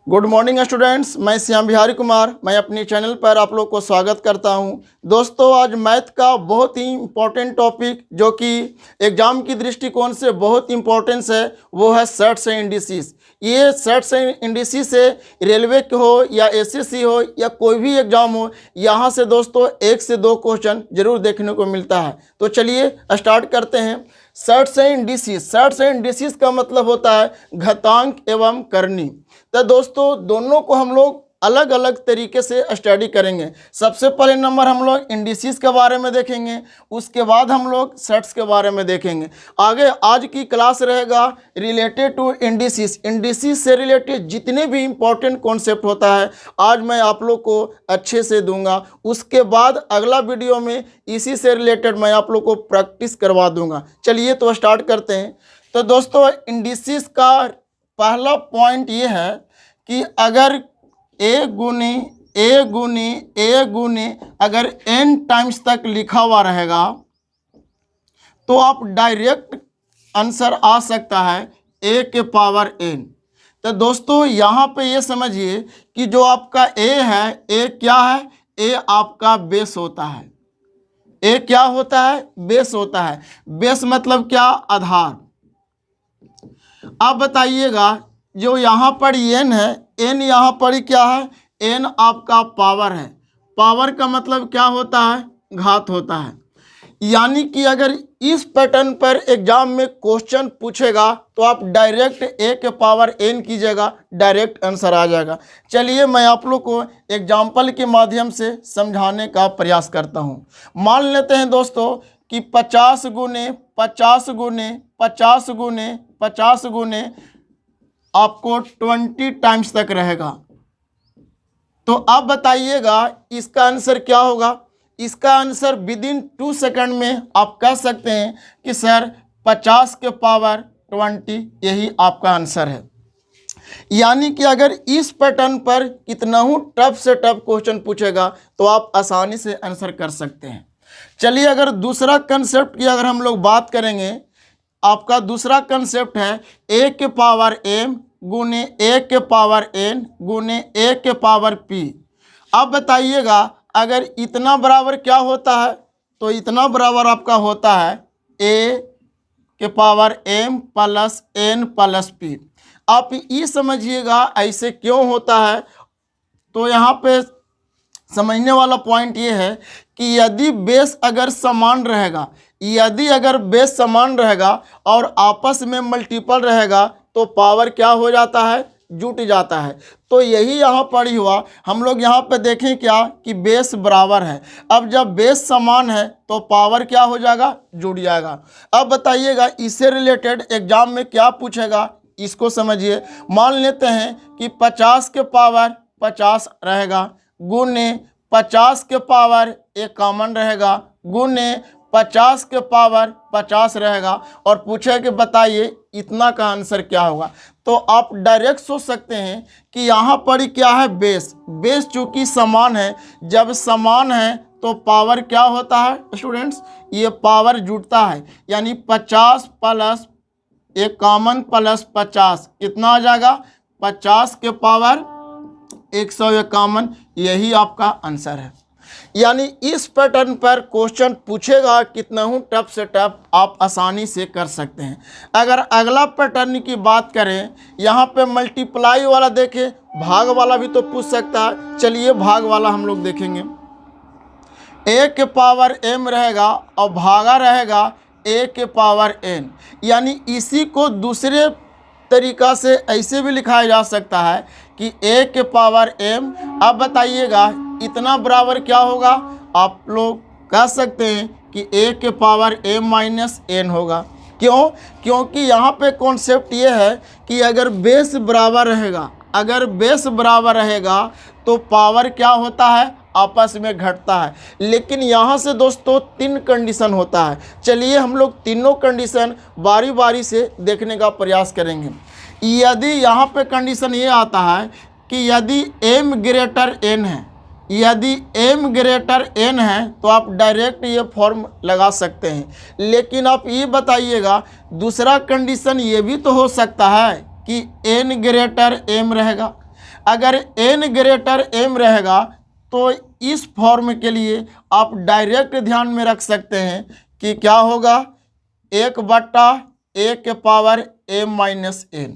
Good morning students, मैं श्याम बिहारी कुमार। मैं अपने चैनल पर आप लोग को स्वागत करता हूं। दोस्तों, आज मैथ का बहुत ही इम्पोर्टेंट टॉपिक जो कि एग्ज़ाम की दृष्टिकोण से बहुत इम्पोर्टेंस है, वो है सेट्स एंड इंडिसेस। ये सेट्स एंड इंडिसेस से रेलवे के हो या एसएससी हो या कोई भी एग्ज़ाम हो, यहाँ से दोस्तों 1 से 2 क्वेश्चन जरूर देखने को मिलता है। तो चलिए स्टार्ट करते हैं। Sets and indices. Sets and indices का मतलब होता है घातांक एवं करनी। तो दोस्तों, दोनों को हम लोग अलग अलग तरीके से स्टडी करेंगे। सबसे पहले नंबर हम लोग इंडिसेस के बारे में देखेंगे, उसके बाद हम लोग सेट्स के बारे में देखेंगे। आगे आज की क्लास रहेगा रिलेटेड टू इंडिसेस। इंडिसेस से रिलेटेड जितने भी इंपॉर्टेंट कॉन्सेप्ट होता है आज मैं आप लोग को अच्छे से दूंगा। उसके बाद अगला वीडियो में इसी से रिलेटेड मैं आप लोग को प्रैक्टिस करवा दूंगा। चलिए तो स्टार्ट करते हैं। तो दोस्तों, इंडिसेस का पहला पॉइंट ये है कि अगर ए गुनी अगर n टाइम्स तक लिखा हुआ रहेगा तो आप डायरेक्ट आंसर आ सकता है a के पावर n। तो दोस्तों, यहाँ पे ये समझिए कि जो आपका a है, a क्या है? a आपका बेस होता है। a क्या होता है? बेस होता है। बेस मतलब क्या? आधार। आप बताइएगा, जो यहाँ पर n है, n यहाँ पर क्या है? n आपका पावर है। पावर का मतलब क्या होता है? घात होता है। यानी कि अगर इस पैटर्न पर एग्जाम में क्वेश्चन पूछेगा तो आप डायरेक्ट a के पावर n कीजिएगा, डायरेक्ट आंसर आ जाएगा। चलिए मैं आप लोग को एग्जाम्पल के माध्यम से समझाने का प्रयास करता हूँ। मान लेते हैं दोस्तों कि 50 गुने 50 गुने 50 गुने 50 गुने आपको 20 टाइम्स तक रहेगा। तो आप बताइएगा इसका आंसर क्या होगा? इसका आंसर विदिन 2 सेकंड में आप कह सकते हैं कि सर 50 के पावर 20 यही आपका आंसर है। यानी कि अगर इस पैटर्न पर कितना हूँ टफ से टफ क्वेश्चन पूछेगा तो आप आसानी से आंसर कर सकते हैं। चलिए, अगर दूसरा कंसेप्ट की अगर हम लोग बात करेंगे, आपका दूसरा कंसेप्ट है a के पावर m गुने a के पावर n गुने a के पावर p। अब बताइएगा अगर इतना बराबर क्या होता है? तो इतना बराबर आपका होता है a के power m plus n plus p। आप ये समझिएगा ऐसे क्यों होता है। तो यहाँ पे समझने वाला पॉइंट ये है कि यदि बेस अगर समान रहेगा, यदि अगर बेस समान रहेगा और आपस में मल्टीपल रहेगा तो पावर क्या हो जाता है? जुट जाता है। तो यही यहाँ पर ही हुआ। हम लोग यहाँ पे देखें क्या कि बेस बराबर है। अब जब बेस समान है तो पावर क्या हो जाएगा? जुड़ जाएगा। अब बताइएगा इससे रिलेटेड एग्जाम में क्या पूछेगा, इसको समझिए। मान लेते हैं कि 50 के पावर 50 रहेगा गुने 50 के पावर एक कॉमन रहेगा गुने 50 के पावर 50 रहेगा और पूछे कि बताइए इतना का आंसर क्या होगा। तो आप डायरेक्ट सोच सकते हैं कि यहाँ पर क्या है? बेस। बेस चूंकि समान है, जब समान है तो पावर क्या होता है स्टूडेंट्स? ये पावर जुड़ता है। यानी 50 प्लस एक कॉमन प्लस 50 कितना आ जाएगा? 50 के पावर 151। यही आपका आंसर है। यानी इस पैटर्न पर क्वेश्चन पूछेगा कितना हूँ टफ से टफ आप आसानी से कर सकते हैं। अगर अगला पैटर्न की बात करें, यहाँ पे मल्टीप्लाई वाला देखें, भाग वाला भी तो पूछ सकता है। चलिए भाग वाला हम लोग देखेंगे। a के पावर m रहेगा और भागा रहेगा a के पावर n। यानी इसी को दूसरे तरीका से ऐसे भी लिखा जा सकता है कि a के पावर m। अब बताइएगा इतना बराबर क्या होगा? आप लोग कह सकते हैं कि a के पावर m माइनस n होगा। क्यों? क्योंकि यहाँ पे कॉन्सेप्ट ये है कि अगर बेस बराबर रहेगा, अगर बेस बराबर रहेगा तो पावर क्या होता है? आपस में घटता है। लेकिन यहाँ से दोस्तों 3 कंडीशन होता है। चलिए हम लोग तीनों कंडीशन बारी बारी से देखने का प्रयास करेंगे। यदि यहाँ पे कंडीशन ये आता है कि यदि m ग्रेटर n है, यदि m ग्रेटर n है तो आप डायरेक्ट ये फॉर्म लगा सकते हैं। लेकिन आप ये बताइएगा दूसरा कंडीशन ये भी तो हो सकता है कि n ग्रेटर m रहेगा। अगर n ग्रेटर m रहेगा तो इस फॉर्म के लिए आप डायरेक्ट ध्यान में रख सकते हैं कि क्या होगा, 1/a के पावर m-n।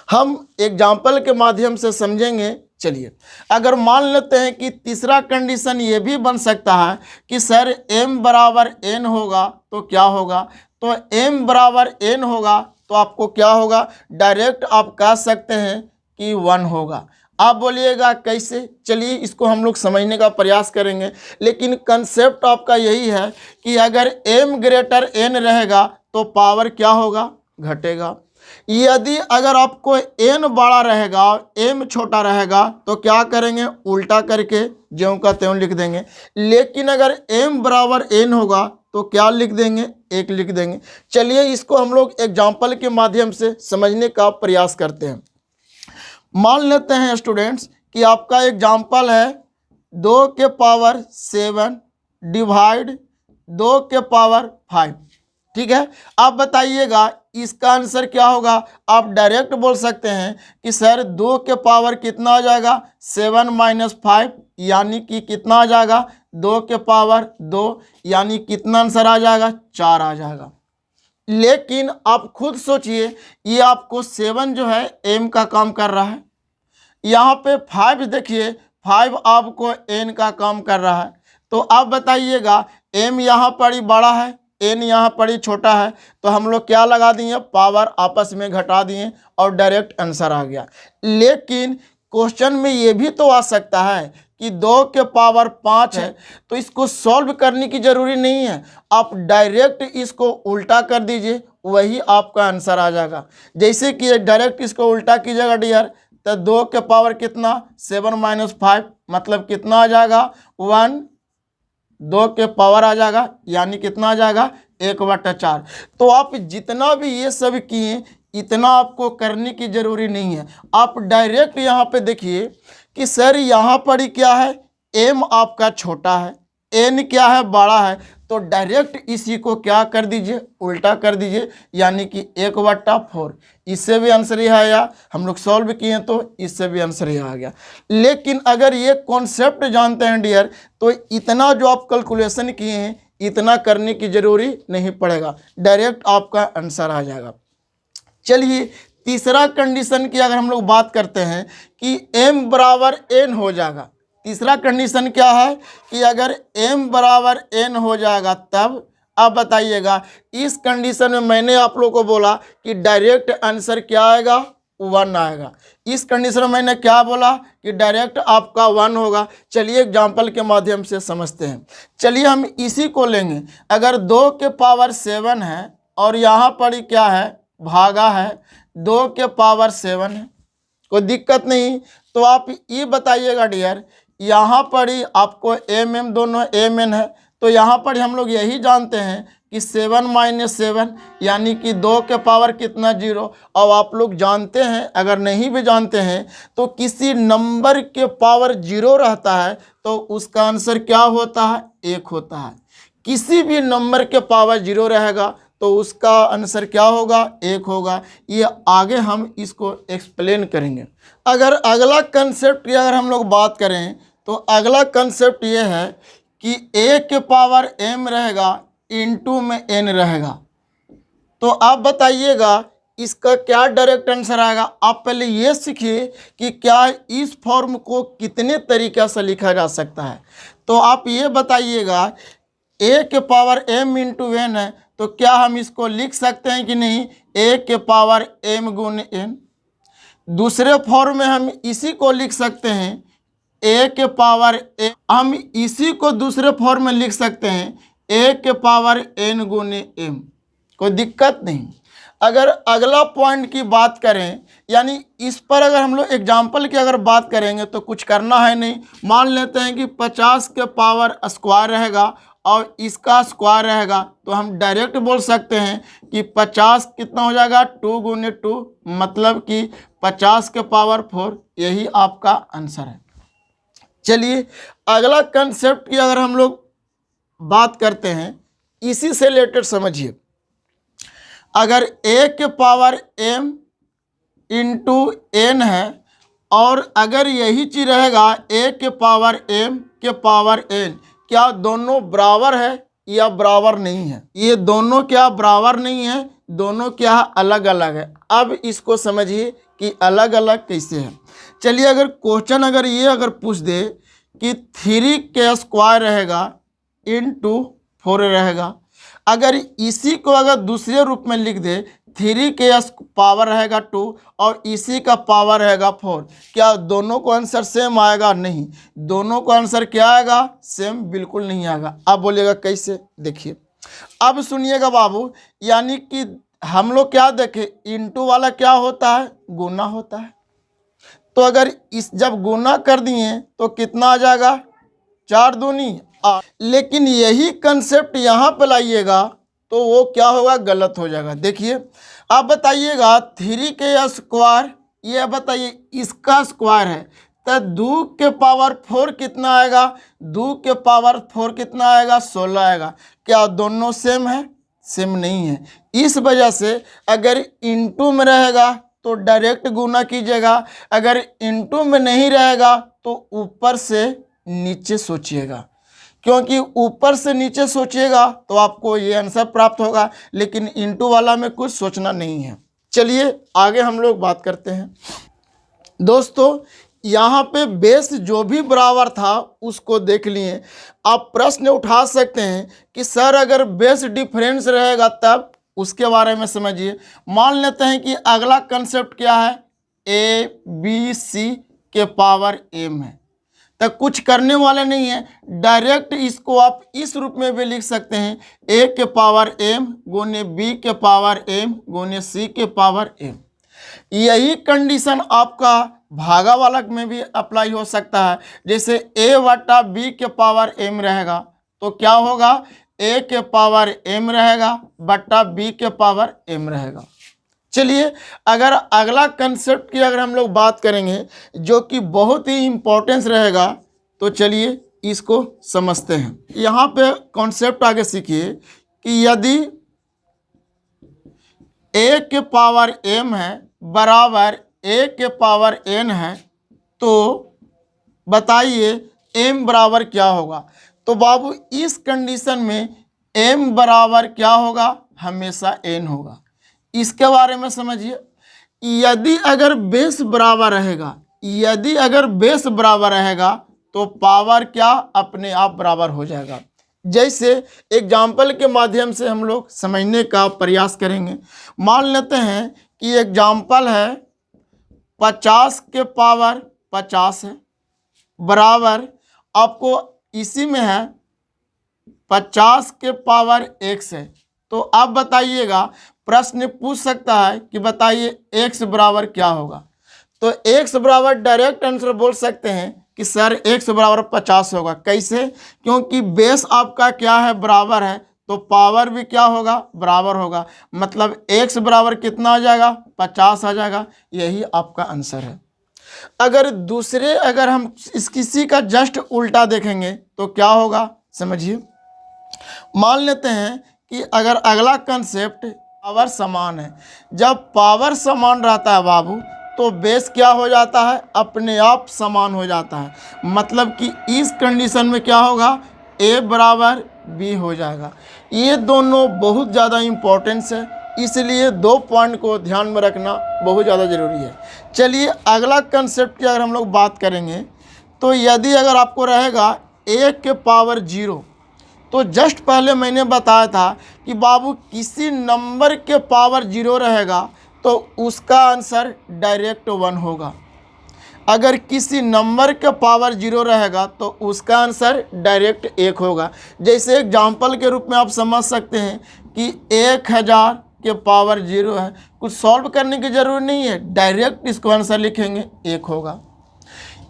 हम एग्जाम्पल के माध्यम से समझेंगे। चलिए, अगर मान लेते हैं कि तीसरा कंडीशन ये भी बन सकता है कि सर m बराबर n होगा तो क्या होगा, तो m बराबर n होगा तो आपको क्या होगा, डायरेक्ट आप कह सकते हैं कि 1 होगा। आप बोलिएगा कैसे, चलिए इसको हम लोग समझने का प्रयास करेंगे। लेकिन कंसेप्ट आपका यही है कि अगर m ग्रेटर n रहेगा तो पावर क्या होगा, घटेगा। यदि अगर आपको n बड़ा रहेगा m छोटा रहेगा तो क्या करेंगे, उल्टा करके ज्यों का त्यों लिख देंगे। लेकिन अगर m बराबर n होगा तो क्या लिख देंगे, 1 लिख देंगे। चलिए इसको हम लोग एग्जाम्पल के माध्यम से समझने का प्रयास करते हैं। मान लेते हैं स्टूडेंट्स कि आपका एग्जाम्पल है 2 के पावर 7 डिवाइड 2 के पावर 5। ठीक है, आप बताइएगा इसका आंसर क्या होगा। आप डायरेक्ट बोल सकते हैं कि सर 2 के पावर कितना आ जाएगा, 7 - 5, यानी कि कितना आ जाएगा, 2 के पावर 2, यानी कितना आंसर आ जाएगा, 4 आ जाएगा। लेकिन आप खुद सोचिए, ये आपको 7 जो है m का काम कर रहा है, यहाँ पे 5 देखिए 5 आपको n का काम कर रहा है। तो आप बताइएगा m यहाँ पर ही बड़ा है, n यहाँ पर ही छोटा है, तो हम लोग क्या लगा दिए, पावर आपस में घटा दिए और डायरेक्ट आंसर आ गया। लेकिन क्वेश्चन में ये भी तो आ सकता है कि 2 के पावर 5 है, तो इसको सॉल्व करने की जरूरी नहीं है, आप डायरेक्ट इसको उल्टा कर दीजिए, वही आपका आंसर आ जाएगा। जैसे कि डायरेक्ट इसको उल्टा कीजिएगा डियर, तो 2 के पावर कितना, 7 - 5, मतलब कितना आ जाएगा, 1, 2 के पावर आ जाएगा, यानी कितना आ जाएगा, 1/4। तो आप जितना भी ये सब किए इतना आपको करने की जरूरी नहीं है। आप डायरेक्ट यहाँ पे देखिए कि सर यहाँ पर ही क्या है, m आपका छोटा है, n क्या है, बड़ा है, तो डायरेक्ट इसी को क्या कर दीजिए, उल्टा कर दीजिए, यानी कि 1/4। इससे भी आंसर यह आया, हम लोग सॉल्व किए तो इससे भी आंसर यह आ गया। लेकिन अगर ये कॉन्सेप्ट जानते हैं डियर, तो इतना जो आप कैलकुलेशन किए हैं इतना करने की जरूरी नहीं पड़ेगा, डायरेक्ट आपका आंसर आ जाएगा। चलिए तीसरा कंडीशन की अगर हम लोग बात करते हैं कि m बराबर n हो जाएगा। तीसरा कंडीशन क्या है कि अगर m बराबर n हो जाएगा तब अब बताइएगा, इस कंडीशन में मैंने आप लोगों को बोला कि डायरेक्ट आंसर क्या आएगा, 1 आएगा। इस कंडीशन में मैंने क्या बोला कि डायरेक्ट आपका 1 होगा। चलिए एग्जाम्पल के माध्यम से समझते हैं। चलिए हम इसी को लेंगे, अगर 2 के पावर 7 है और यहाँ पर क्या है, भागा है, 2 के पावर 7 है, कोई दिक्कत नहीं। तो आप ये बताइएगा डियर, यहाँ पर ही आपको m दोनों m n है, तो यहाँ पर हम लोग यही जानते हैं कि 7 - 7 यानी कि 2 के पावर कितना, 0। और आप लोग जानते हैं, अगर नहीं भी जानते हैं तो किसी नंबर के पावर 0 रहता है तो उसका आंसर क्या होता है, 1 होता है। किसी भी नंबर के पावर 0 रहेगा तो उसका आंसर क्या होगा, 1 होगा। ये आगे हम इसको एक्सप्लेन करेंगे। अगर अगला कंसेप्ट की अगर हम लोग बात करें तो अगला कंसेप्ट ये है कि a के पावर m रहेगा इंटू में n रहेगा। तो आप बताइएगा इसका क्या डायरेक्ट आंसर आएगा। आप पहले ये सीखिए कि क्या इस फॉर्म को कितने तरीक़े से लिखा जा सकता है। तो आप ये बताइएगा a के पावर m इंटू n है, तो क्या हम इसको लिख सकते हैं कि नहीं, a के पावर m गुने n। दूसरे फॉर्म में हम इसी को लिख सकते हैं a के पावर m, हम इसी को दूसरे फॉर्म में लिख सकते हैं a के पावर n गुने m, कोई दिक्कत नहीं। अगर अगला पॉइंट की बात करें, यानी इस पर अगर हम लोग एग्जाम्पल की अगर बात करेंगे तो कुछ करना है नहीं। मान लेते हैं कि 50 के पावर स्क्वायर रहेगा और इसका स्क्वायर रहेगा, तो हम डायरेक्ट बोल सकते हैं कि 50 कितना हो जाएगा, 2 गुने 2, मतलब कि 50 के पावर 4। यही आपका आंसर है। चलिए अगला कंसेप्ट की अगर हम लोग बात करते हैं, इसी से रिलेटेड समझिए। अगर a के पावर m इंटू n है और अगर यही चीज रहेगा a के पावर m के पावर n, क्या दोनों बराबर है या बराबर नहीं है? ये दोनों क्या बराबर नहीं है, दोनों क्या अलग अलग है। अब इसको समझिए कि अलग अलग कैसे है। चलिए अगर क्वेश्चन अगर ये अगर पूछ दे कि 3 के स्क्वायर रहेगा इंटू 4 रहेगा, अगर इसी को अगर दूसरे रूप में लिख दे 3 के पावर रहेगा 2 और इसी का पावर रहेगा 4, क्या दोनों को आंसर सेम आएगा? नहीं, दोनों को आंसर क्या आएगा? सेम बिल्कुल नहीं आएगा। अब बोलिएगा कैसे? देखिए अब सुनिएगा बाबू, यानी कि हम लोग क्या देखें, इंटू वाला क्या होता है? गुना होता है। तो अगर इस जब गुना कर दिए तो कितना आ जाएगा? 4 दूनी 8। लेकिन यही कंसेप्ट यहाँ पे लाइएगा तो वो क्या होगा? गलत हो जाएगा। देखिए आप बताइएगा 3 के स्क्वायर, ये बताइए इसका स्क्वायर है तो 2 के पावर 4 कितना आएगा? 2 के पावर 4 कितना आएगा? 16 आएगा। क्या दोनों सेम है? सेम नहीं है। इस वजह से अगर इंटू में रहेगा तो डायरेक्ट गुना कीजिएगा, अगर इंटू में नहीं रहेगा तो ऊपर से नीचे सोचिएगा, क्योंकि ऊपर से नीचे सोचिएगा तो आपको ये आंसर प्राप्त होगा, लेकिन इंटू वाला में कुछ सोचना नहीं है। चलिए आगे हम लोग बात करते हैं। दोस्तों यहाँ पे बेस जो भी बराबर था उसको देख लिए। आप प्रश्न उठा सकते हैं कि सर अगर बेस डिफरेंस रहेगा तब, उसके बारे में समझिए। मान लेते हैं कि अगला कंसेप्ट क्या है? a b c के पावर m है, तो कुछ करने वाले नहीं है, डायरेक्ट इसको आप इस रूप में भी लिख सकते हैं, a के पावर m गुने b के पावर m गुने c के पावर m। यही कंडीशन आपका भागा वाला में भी अप्लाई हो सकता है। जैसे a बटा b के पावर m रहेगा तो क्या होगा? a के पावर m रहेगा बटा b के पावर m रहेगा। चलिए अगर अगला कंसेप्ट की अगर हम लोग बात करेंगे जो कि बहुत ही इम्पोर्टेंस रहेगा, तो चलिए इसको समझते हैं। यहाँ पे कॉन्सेप्ट आगे सीखिए कि यदि a के पावर m है बराबर a के पावर n है तो बताइए m बराबर क्या होगा? तो बाबू इस कंडीशन में m बराबर क्या होगा? हमेशा n होगा। इसके बारे में समझिए। यदि अगर बेस बराबर रहेगा, यदि अगर बेस बराबर रहेगा तो पावर क्या? अपने आप बराबर हो जाएगा। जैसे एग्जाम्पल के माध्यम से हम लोग समझने का प्रयास करेंगे। मान लेते हैं कि एग्जाम्पल है 50 के पावर 50 है बराबर, आपको इसी में है 50 के पावर x है। तो अब बताइएगा, प्रश्न पूछ सकता है कि बताइए x बराबर क्या होगा? तो x बराबर डायरेक्ट आंसर बोल सकते हैं कि सर x बराबर 50 होगा। कैसे? क्योंकि बेस आपका क्या है? बराबर है, तो पावर भी क्या होगा? बराबर होगा। मतलब x बराबर कितना आ जाएगा? 50 आ जाएगा। यही आपका आंसर है। अगर दूसरे अगर हम इस किसी का जस्ट उल्टा देखेंगे तो क्या होगा? समझिए। मान लेते हैं कि अगर अगला कंसेप्ट पावर समान है, जब पावर समान रहता है बाबू तो बेस क्या हो जाता है? अपने आप समान हो जाता है। मतलब कि इस कंडीशन में क्या होगा? a बराबर b हो जाएगा। ये दोनों बहुत ज़्यादा इम्पोर्टेंस है, इसलिए 2 पॉइंट को ध्यान में रखना बहुत ज़्यादा ज़रूरी है। चलिए अगला कंसेप्ट की अगर हम लोग बात करेंगे तो यदि अगर आपको रहेगा a के पावर 0, तो जस्ट पहले मैंने बताया था कि बाबू किसी नंबर के पावर 0 रहेगा तो उसका आंसर डायरेक्ट 1 होगा। अगर किसी नंबर के पावर 0 रहेगा तो उसका आंसर डायरेक्ट 1 होगा। जैसे एग्जाम्पल के रूप में आप समझ सकते हैं कि 1000 के पावर 0 है, कुछ सॉल्व करने की जरूरत नहीं है, डायरेक्ट इसको आंसर लिखेंगे 1 होगा।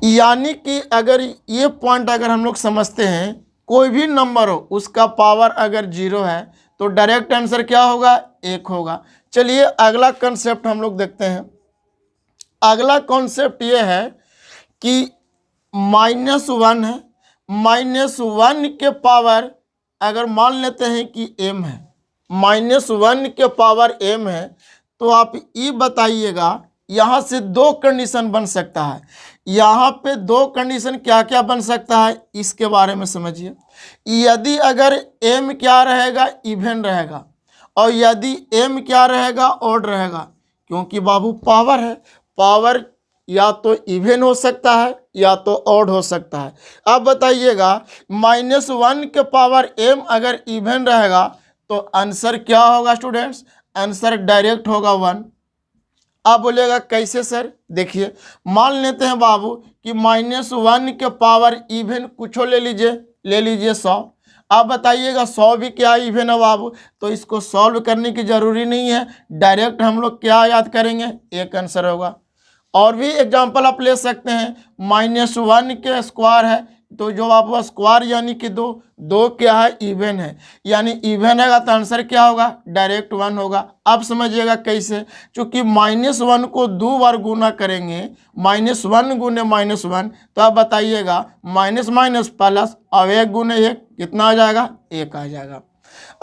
यानी कि अगर ये पॉइंट अगर हम लोग समझते हैं, कोई भी नंबर हो उसका पावर अगर 0 है तो डायरेक्ट आंसर क्या होगा? 1 होगा। चलिए अगला कंसेप्ट हम लोग देखते हैं। अगला कॉन्सेप्ट ये है कि -1 है, -1 के पावर अगर मान लेते हैं कि m है, -1 के पावर m है, तो आप ये बताइएगा यहाँ से दो कंडीशन बन सकता है। यहाँ पे दो कंडीशन क्या क्या बन सकता है इसके बारे में समझिए। यदि अगर m क्या रहेगा, इवन रहेगा, और यदि m क्या रहेगा, ऑड रहेगा, क्योंकि बाबू पावर है, पावर या तो इवन हो सकता है या तो ऑड हो सकता है। अब बताइएगा -1 के पावर m अगर इवन रहेगा तो आंसर क्या होगा स्टूडेंट्स, आंसर डायरेक्ट होगा 1। आप बोलिएगा कैसे सर, देखिए मान लेते हैं बाबू कि -1 के पावर इवन कुछ ले लीजिए 100। आप बताइएगा 100 भी क्या इवन है बाबू, तो इसको सॉल्व करने की जरूरी नहीं है, डायरेक्ट हम लोग क्या याद करेंगे, एक आंसर होगा। और भी एग्जांपल आप ले सकते हैं, -1 के स्क्वायर है तो जो आपका स्क्वायर यानी कि दो क्या है, इवन है, यानी इवन है तो आंसर क्या होगा, डायरेक्ट 1 होगा। अब समझिएगा कैसे, चूंकि -1 को 2 बार गुना करेंगे, -1 गुने -1, तो आप बताइएगा माइनस माइनस प्लस, अब 1 गुने 1 कितना आ जाएगा, 1 आ जाएगा।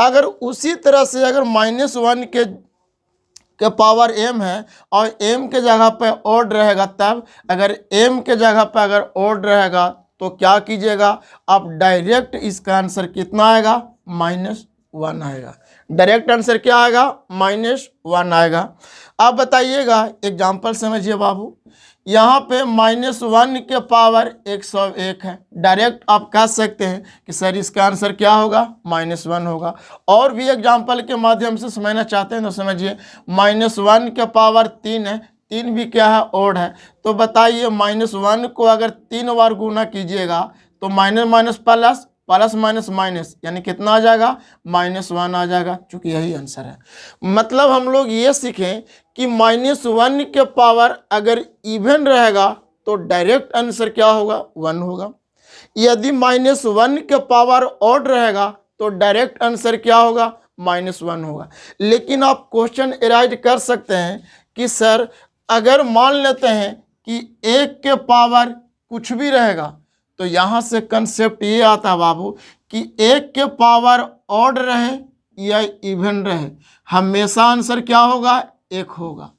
अगर उसी तरह से अगर -1 के पावर m है और m के जगह पे ऑड रहेगा, तब अगर m के जगह पे अगर ऑड रहेगा तो क्या कीजिएगा, आप डायरेक्ट इसका आंसर कितना आएगा, -1 आएगा। डायरेक्ट आंसर क्या आएगा, -1 आएगा। आप बताइएगा एग्जांपल समझिए बाबू, यहाँ पे -1 के पावर 101 है, डायरेक्ट आप कह सकते हैं कि सर इसका आंसर क्या होगा, -1 होगा। और भी एग्जांपल के माध्यम से समझना चाहते हैं तो समझिए, -1 के पावर 3 है, 3 भी क्या है, ऑड है, तो बताइए -1 को अगर 3 बार गुना कीजिएगा तो minus minus plus, plus minus minus, यानी कितना आ जाएगा, -1 आ जाएगा, चूंकि यही आंसर है। मतलब हम लोग ये सीखें कि -1 के पावर अगर इवन रहेगा तो डायरेक्ट आंसर क्या होगा, 1 होगा। यदि -1 के पावर ऑड रहेगा तो डायरेक्ट आंसर क्या होगा, -1 होगा। लेकिन आप क्वेश्चन एराइज कर सकते हैं कि सर अगर मान लेते हैं कि 1 के पावर कुछ भी रहेगा, तो यहाँ से कंसेप्ट ये आता बाबू कि 1 के पावर ऑड रहे या इवन रहे, हमेशा आंसर क्या होगा, 1 होगा।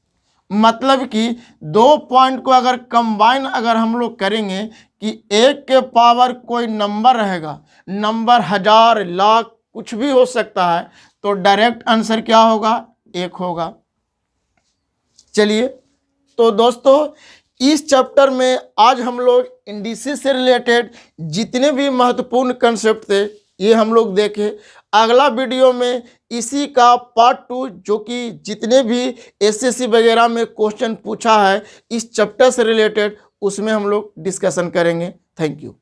मतलब कि 2 पॉइंट को अगर कंबाइन अगर हम लोग करेंगे कि 1 के पावर कोई नंबर रहेगा, नंबर 1000 लाख कुछ भी हो सकता है, तो डायरेक्ट आंसर क्या होगा, 1 होगा। चलिए, तो दोस्तों इस चैप्टर में आज हम लोग इंडिसेस से रिलेटेड जितने भी महत्वपूर्ण कंसेप्ट थे ये हम लोग देखे। अगला वीडियो में इसी का पार्ट 2, जो कि जितने भी एसएससी वगैरह में क्वेश्चन पूछा है इस चैप्टर से रिलेटेड, उसमें हम लोग डिस्कशन करेंगे। Thank you.